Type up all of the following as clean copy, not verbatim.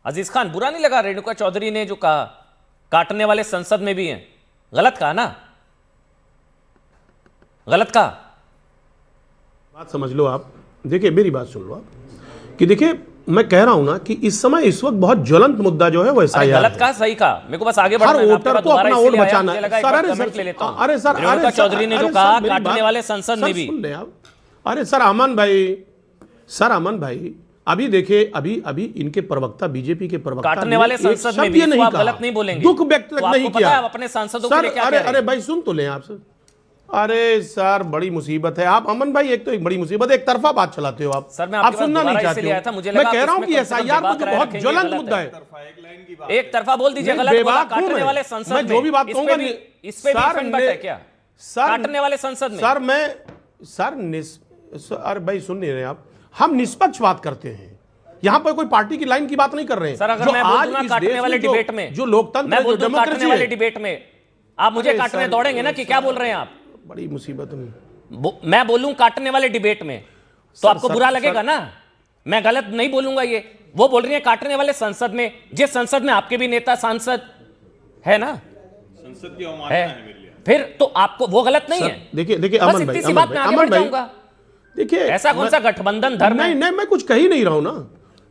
अजीज खान, बुरा नहीं लगा रेणुका चौधरी ने जो कहा, काटने वाले संसद में भी हैं? गलत कहा ना? गलत कहा? बात समझ लो आप। देखिए मेरी बात सुन लो आप कि देखिए मैं कह रहा हूं ना कि इस समय इस वक्त बहुत ज्वलंत मुद्दा जो है वो एसआईआर गलत कहा सही कहा? मेरे को बस आगे हर बढ़ना है। वोटर को अपना वोट बचाना है। अरे सर, रेणुका चौधरी ने जो कहा काटने वाले संसद में भी। सुन ले आप। अरे सर अमन भाई अभी देखिए अभी इनके प्रवक्ता बीजेपी के प्रवक्ता काटने वाले संसद में भी आप गलत नहीं बोलेंगे। दुख व्यक्त नहीं किया। आप अपने सांसदों के लिए क्या कह रहे हैं? अरे भाई सुन तो लें आप सर। अरे सर बड़ी मुसीबत है। आप अमन भाई एक तो एक बड़ी मुसीबत है, एक तरफा बात चलाते हो आप। सर मैं आप सुनना नहीं चाहते हो। मैं कह रहा हूं कि एसआईआर को जो बहुत ज्वलंत मुद्दा है, एक तरफा बोल दीजिए गलत बोला। काटने वाले संसद मैं जो भी बात कहूंगा इस पे भी है क्या? काटने वाले संसद में सर अरे भाई सुन नहीं रहे आप। हम निष्पक्ष बात करते हैं, यहाँ पर कोई पार्टी की लाइन की बात नहीं कर रहे हैं। सर अगर मैं बोल दूं काटने वाले डिबेट में, जो लोकतंत्र है, जो डेमोक्रेसी वाले डिबेट में आप मुझे काटने दौड़ेंगे ना कि क्या बोल रहे हैं आप? बड़ी मुसीबत में मैं बोलूं काटने वाले डिबेट में तो आपको बुरा लगेगा ना? मैं गलत नहीं बोलूंगा। ये वो बोल रही है काटने वाले संसद में, जिस संसद में आपके भी नेता सांसद है ना, संसद की अवमानना है मेरे लिए। फिर तो आपको वो गलत नहीं है। देखिए अमन भाई देखिए ऐसा कौन सा गठबंधन धर्म है? नहीं मैं कुछ कह ही नहीं रहा हूं ना।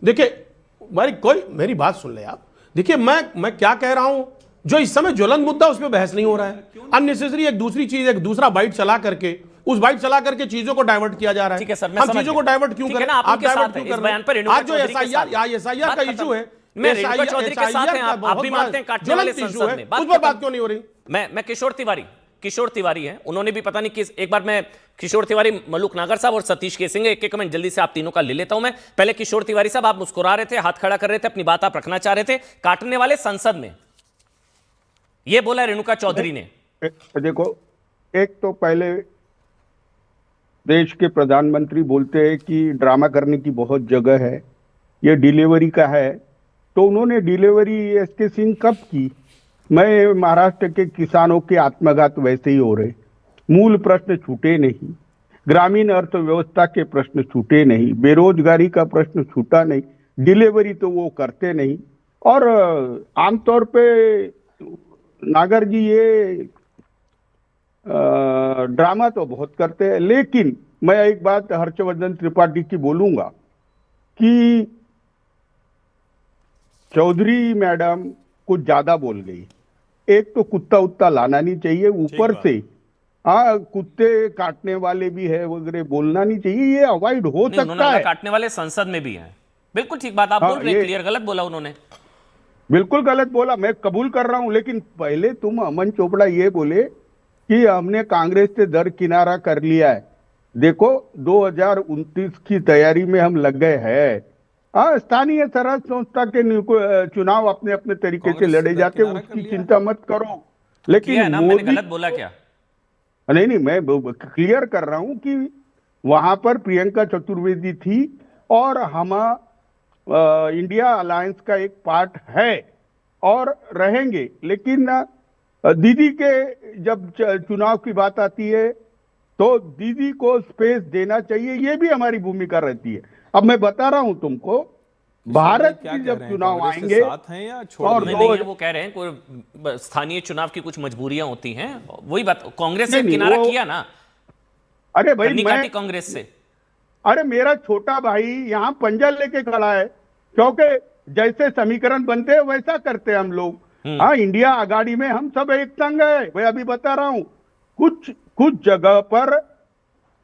देखिए मेरी बात सुन ले आप। देखिए मैं क्या कह रहा हूं, जो इस समय ज्वलंत मुद्दा उस पर बहस नहीं हो रहा है। अननेसेसरी एक दूसरी चीज, एक दूसरा बाइट चला करके, उस बाइट चला करके चीजों को डाइवर्ट किया जा रहा है। ठीक है सर, हम चीजों को डाइवर्ट क्यों करें? आप डाइवर्ट क्यों कर रहे हैं? आज जो एसआईआर का इशू है, मैं रेणुका चौधरी के साथ हैं, आप भी मानते हैं काटने वाले संसद में, उस पर बात क्यों नहीं हो रही? मैं किशोर तिवारी हैं, उन्होंने भी पता नहीं किस, एक बार मैं किशोर तिवारी, मलूक नागर साहब और सतीश केसिंग, एक एक कमेंट जल्दी से आप तीनों का ले लेता हूं मैं। पहले किशोर तिवारी साहब, आप मुस्कुरा रहे थे, हाथ खड़ा कर रहे थे, अपनी बात आप रखना चाह रहे थे। काटने वाले संसद में ये बोला रेणुका चौधरी ने। देखो, एक तो पहले देश के प्रधानमंत्री बोलते हैं कि ड्रामा करने की बहुत जगह है, ये डिलीवरी का है, तो उन्होंने डिलीवरी एसके सिंह कब की? मैं महाराष्ट्र के किसानों के आत्मघात वैसे ही हो रहे, मूल प्रश्न छूटे नहीं, ग्रामीण अर्थव्यवस्था के प्रश्न छूटे नहीं, बेरोजगारी का प्रश्न छूटा नहीं, डिलीवरी तो वो करते नहीं। और आमतौर पे नागर जी ये ड्रामा तो बहुत करते हैं। लेकिन मैं एक बात हर्षवर्धन त्रिपाठी की बोलूंगा कि चौधरी मैडम कुछ ज्यादा बोल गई। एक तो कुत्ता उत्ता लाना नहीं चाहिए ऊपर से, हाँ कुत्ते काटने वाले भी है वगैरह बोलना नहीं चाहिए, ये अवॉइड हो सकता है। काटने वाले संसद में भी हैं, बिल्कुल ठीक बात आप बोल रहे हैं, क्लियर गलत बोला उन्होंने, बिल्कुल गलत बोला, मैं कबूल कर रहा हूं। लेकिन पहले तुम अमन चोपड़ा ये बोले कि हमने कांग्रेस से दरकिनारा कर लिया है। देखो 2029 की तैयारी में हम लग गए हैं। स्थानीय स्वराज संस्था के चुनाव अपने अपने तरीके से लड़े जाते, उसकी चिंता मत करो। लेकिन मैंने गलत बोला क्या? नहीं मैं क्लियर कर रहा हूं कि वहां पर प्रियंका चतुर्वेदी थी और हम इंडिया अलायंस का एक पार्ट है और रहेंगे। लेकिन दीदी के जब चुनाव की बात आती है तो दीदी को स्पेस देना चाहिए, ये भी हमारी भूमिका रहती है। अब मैं बता रहा हूं तुमको, भारत की जब चुनाव आएंगे और वो कह रहे हैं कोई स्थानीय चुनाव की कुछ मजबूरियां होती हैं, वही बात कांग्रेस से किनारा किया ना। अरे भाई मैं कांग्रेस से, अरे मेरा छोटा भाई यहाँ पंजा लेके खड़ा है, क्योंकि जैसे समीकरण बनते हैं वैसा करते हैं हम लोग। हाँ, इंडिया आघाड़ी में हम सब एक संग है। मैं अभी बता रहा हूँ, कुछ जगह पर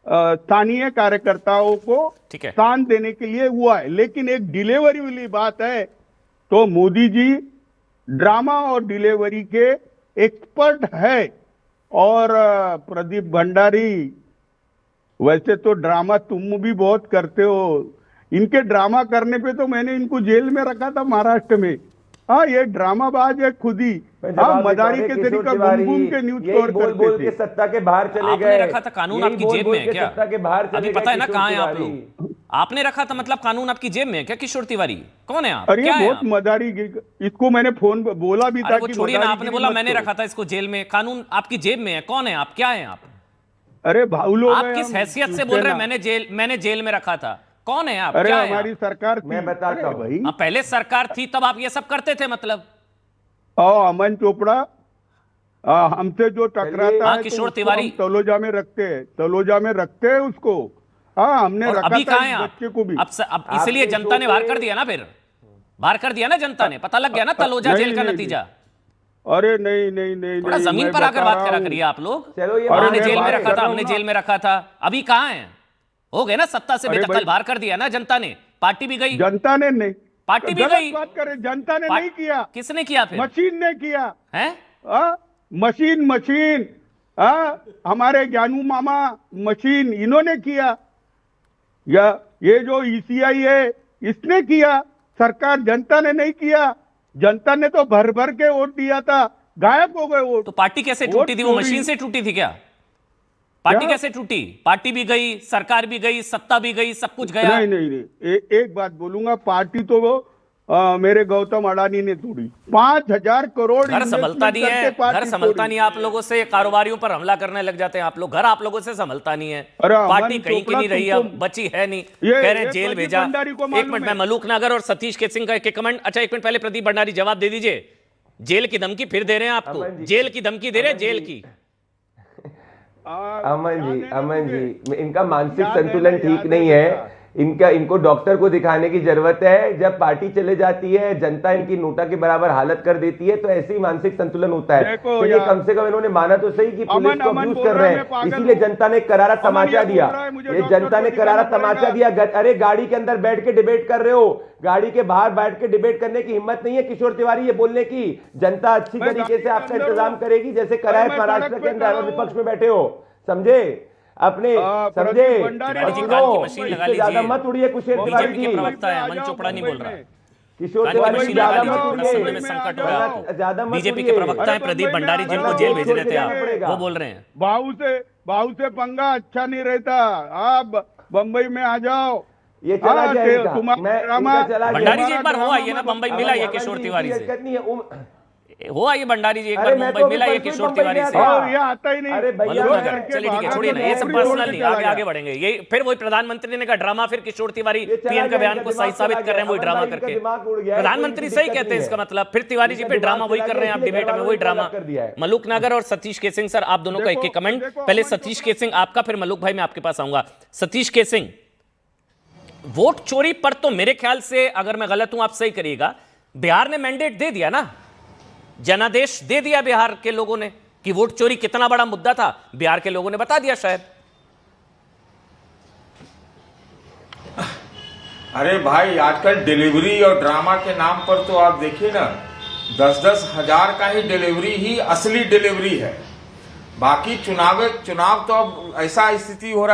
स्थानीय कार्यकर्ताओं को स्थान देने के लिए हुआ है, लेकिन एक डिलीवरी वाली बात है तो मोदी जी ड्रामा और डिलीवरी के एक्सपर्ट है। और प्रदीप भंडारी, वैसे तो ड्रामा तुम भी बहुत करते हो, इनके ड्रामा करने पे तो मैंने इनको जेल में रखा था महाराष्ट्र में। हाँ, ये ड्रामाबाज है खुद ही। हाँ, मदारी के तरीका घूम के न्यूज कवर करते थे। सत्ता के बाहर चले गए। आपने रखा था कानून आपकी जेब में है क्या? सत्ता के बाहर चले अभी पता है ना कहाँ है आप लोग? आपने रखा था मतलब कानून आपकी जेब में है क्या? किशोर तिवारी कौन है आप? अरे बहुत मदारी, इसको मैंने फोन बोला भी था कि छोड़िए ना, आपने बोला मैंने रखा था इसको जेल में, कानून आपकी जेब में है। कौन है आप? क्या है आप? अरे भाऊ लोग, आप किस हैसियत से बोल रहे हैं मैंने जेल में रखा था? कौन है आप? अरे क्या है हमारी आप? सरकार थी। मैं बताता हूं। भाई पहले सरकार थी तब आप ये सब करते थे मतलब? अमन चोपड़ा हमसे जो टकराता हाँ, है किशोर तो उसको तिवारी। हम तलोजा में रखते हैं, तलोजा में रखते हैं उसको। हाँ, हमने और रखा अभी था कहाँ हैं इस आप? बच्चे को भी। अब इसीलिए आपके जनता ने शो बाहर पे- कर दिया ना, फिर बाहर कर दिया ना जनता ने, पता लग गया ना तलोजा नहीं, जेल का नहीं, नतीजा। अरे नहीं नहीं नहीं थोड़ा नहीं, जमीन मैं पर आकर बता बात रहा करा हूँ। करिए आप लोग। चलो ये अरे हमने मैं जेल में बात रखा कर था, रहा हमने हूँ जेल में रखा था, अभी कहाँ है? हो गए ना सत्ता से अरे बेदखल, भाई- बाहर कर दिया ना जनता ने, पार्टी भी गई, जनता ने नहीं, पार्टी भी गलत गई। बात करे, जनता ने पा- नहीं किया, किसने किया फिर? मशीन ने किया। है मशीन हमारे ज्ञानू मामा मशीन इन्होंने किया, या ये जो ईसीआई है इसने किया, सरकार जनता ने नहीं किया। जनता ने तो भर भर के वोट दिया था, गायब हो गए वोट। तो पार्टी कैसे वोट टूटी थी? वो चोरी। मशीन से टूटी थी क्या? पार्टी क्या? कैसे टूटी? पार्टी भी गई, सरकार भी गई, सत्ता भी गई, सब कुछ गया। नहीं नहीं नहीं, एक बात बोलूंगा, पार्टी तो वो मेरे गौतम अडानी ने तोड़ी। 5,000 करोड़ घर संभलता नहीं है, घर संभलता नहीं है आप लोगों से, कारोबारियों पर हमला करने लग जाते हैं आप लोग। घर आप लोगों से संभलता नहीं है, अरे अमन पार्टी कहीं की चोपड़ा नहीं रही, तुमको- अब बची है नहीं, ये कह रहे हैं ये जेल प्रदीप भेजा। भंडारी को एक मालूम मिनट, है। मैं मलूक नागर और सतीश के सिंह का एक कमेंट। अच्छा एक मिनट पहले प्रदीप भंडारी जवाब दे दीजिए। जेल की धमकी फिर दे रहे हैं आपको, अमन जी। जेल की धमकी दे रहे हैं, जेल की। अमन जी, इनका मानसिक याद है संतुलन ना, ठीक याद नहीं है है। इनको डॉक्टर को दिखाने की जरूरत है। जब पार्टी चले जाती है, जनता इनकी नोटा के बराबर हालत कर देती है, तो ऐसे ही मानसिक संतुलन होता है। देखो तो ये यार, कम से कम इन्होंने माना तो सही कि पुलिस अमन को अमन अब्यूज बोल कर रहा रहे है, मैं हैं, पागल इसीलिए हूँ। जनता ने करारा अमन तमाचा ये दिया। बोल रहा है, मुझे ये डॉक्टर जनता ने को करारा दिखाना तमाचा पड़ेगा। दिया। अरे गाड़ी के अंदर बैठ के डिबेट कर रहे हो, गाड़ी के बाहर बैठ के डिबेट करने की हिम्मत नहीं है किशोर तिवारी ये बोलने की। जनता अच्छी मैं तरीके गाड़ी से के आपका अंदर इंतजाम हूँ। करेगी, जैसे करा है मैं महाराष्ट्र सड़क के पे अंदर, खड़ा और हूँ। विपक्ष में बैठे हो, समझे? अपने समझे? प्रदीप भंडारी और जी, सुनो, कान की मशीन लगा इससे ज्यादा लीजिए। मत उड़िए कुशेर तिवारी बीजेपी के जी। प्रवक्ता है, अमन चोपड़ा नहीं बोल रहा है। किशोर कान की तिवारी मशीन जी लगा ज्यादा लीजिए, मत थोड़ा सुनने में उड़िए, संकट हो रहा है आपको। ज्यादा मत बीजेपी के उड़िए। प्रवक्ता है अरे प्रदीप बम्बई में भंडारी, आ जिनको जाओ, जेल भेज रहे थे छोड़ आप, के जाना वो बोल रहे हैं। भाऊ से पंगा अच्छा नहीं रहता। आप बम्बई में आ जाओ। ये चला हाँ, जाएगा। तुम्हारा मैं ड्रामा- इनका चला भंडारी जी गया। एक बार हो आइए ना, ड्रामा बंबई मत मिला ये अमन किशोर जी, तिवारी कोई से। दिक्कत नहीं है। हो आइए भंडारी जी एक अरे बार, मैं मुंबई तो मिला ये अभी परसों किशोर मुंबई तिवारी गया से। था। और ये आता ही नहीं। अरे भैया, मलूक मैं- नगर, चलिए ठीक है, भागा छोड़िए तो ना, ये सब नौकरी छोड़ पर्सनल के नहीं, चला आगे गया। आगे बढ़ेंगे। ये फिर वही प्रधानमंत्री ने कहा ड्रामा, फिर किशोर तिवारी ये चला पीएम का गया, बयान इनका को सही दिमाग साबित चला कर रहे हैं, वही गया। ड्रामा अमन भाई, करके। इनका दिमाग उड़ गया है, प्रधानमंत्री कोई सही दिक्कत कहते हैं, नहीं इसका है। मतलब फिर तिवारी जी इनका पे ड्रामा दिमाग वही चला कर गया, रहे हैं आप इसलिए डिबेट में, घरवालों वही ने ड्रामा। तलब कर दिया है। मलूक नगर और सतीश के सिंह, सर आप दोनों का एक एक कमेंट। देखो, पहले अमन सतीश के सिंह आपका, फिर मलूक भाई मैं आपके पास आऊंगा। सतीश के सिंह, वोट चोरी पर तो मेरे ख्याल से, अगर मैं गलत हूं आप सही करिएगा, बिहार ने मैंडेट दे दिया ना, जनादेश दे दिया बिहार के लोगों ने कि वोट चोरी कितना बड़ा मुद्दा था, बिहार के लोगों ने बता दिया शायद। अरे भाई आजकल डिलीवरी और ड्रामा के नाम पर तो आप देखिए ना, 10-10 हजार का ही डिलीवरी ही असली डिलीवरी है। बाकी चुनाव तो अब ऐसा स्थिति हो रहा है।